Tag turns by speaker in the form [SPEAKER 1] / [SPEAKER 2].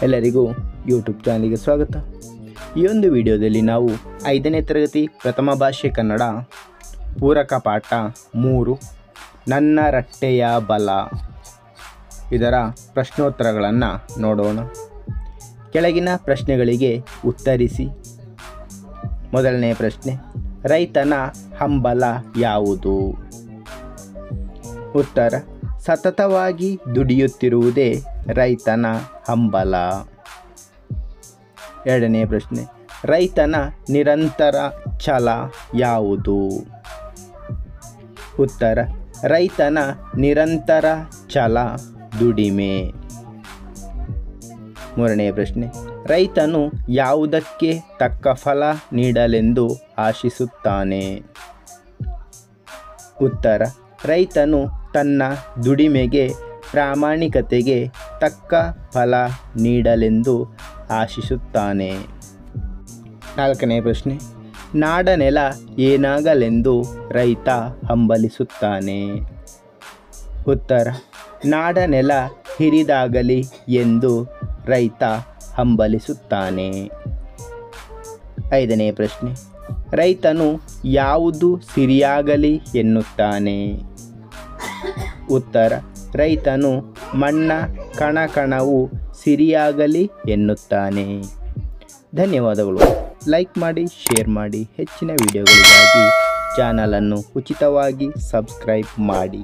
[SPEAKER 1] ಎಲ್ಲರಿಗೂ ಯೂಟ್ಯೂಬ್ ಚಾನಲ್ಗೆ ಸ್ವಾಗತ. ಈ ಒಂದು ವಿಡಿಯೋದಲ್ಲಿ ನಾವು 5ನೇ ತರಗತಿ ಪ್ರಥಮ ಭಾಷೆ ಕನ್ನಡ ಪೂರಕ ಪಾಠ 3 ನನ್ನ ರಟ್ಟೆಯ ಬಲ ಇದರ ಪ್ರಶ್ನೋತ್ತರಗಳನ್ನು ನೋಡೋಣ. ಕೆಳಗಿನ ಪ್ರಶ್ನೆಗಳಿಗೆ ಉತ್ತರಿಸಿ. ಮೊದಲನೇ ಪ್ರಶ್ನೆ, ರೈತನ ಹಂಬಲ ಯಾವುದು? ಉತ್ತರ, ಸತತವಾಗಿ ದುಡಿಯುತ್ತಿರುವುದೇ ರೈತನ ಹಂಬಲ. ಎರಡನೇ ಪ್ರಶ್ನೆ, ರೈತನ ನಿರಂತರ ಛಲ ಯಾವುದು? ಉತ್ತರ, ರೈತನ ನಿರಂತರ ಛಲ ದುಡಿಮೆ. ಮೂರನೇ ಪ್ರಶ್ನೆ, ರೈತನು ಯಾವುದಕ್ಕೆ ತಕ್ಕ ಫಲ ನೀಡಲೆಂದು ಆಶಿಸುತ್ತಾನೆ? ಉತ್ತರ, ರೈತನು ತನ್ನ ದುಡಿಮೆಗೆ ಪ್ರಾಮಾಣಿಕತೆಗೆ ತಕ್ಕ ಫಲ ನೀಡಲೆಂದು ಆಶಿಸುತ್ತಾನೆ. ನಾಲ್ಕನೇ ಪ್ರಶ್ನೆ, ನಾಡನೆಲ ಏನಾಗಲೆಂದು ರೈತ ಹಂಬಲಿಸುತ್ತಾನೆ? ಉತ್ತರ, ನಾಡನೆಲ ಹಿರಿದಾಗಲಿ ಎಂದು ರೈತ ಹಂಬಲಿಸುತ್ತಾನೆ. ಐದನೇ ಪ್ರಶ್ನೆ, ರೈತನು ಯಾವುದು ಸಿರಿಯಾಗಲಿ ಎನ್ನುತ್ತಾನೆ? ಉತ್ತರ, ರೈತನು ಮಣ್ಣ ಕಣಕಣವು ಸಿರಿಯಾಗಲಿ ಎನ್ನುತ್ತಾನೆ. ಧನ್ಯವಾದಗಳು. ಲೈಕ್ ಮಾಡಿ, ಶೇರ್ ಮಾಡಿ. ಹೆಚ್ಚಿನ ವಿಡಿಯೋಗಳಿಗಾಗಿ ಚಾನಲನ್ನು ಉಚಿತವಾಗಿ ಸಬ್ಸ್ಕ್ರೈಬ್ ಮಾಡಿ.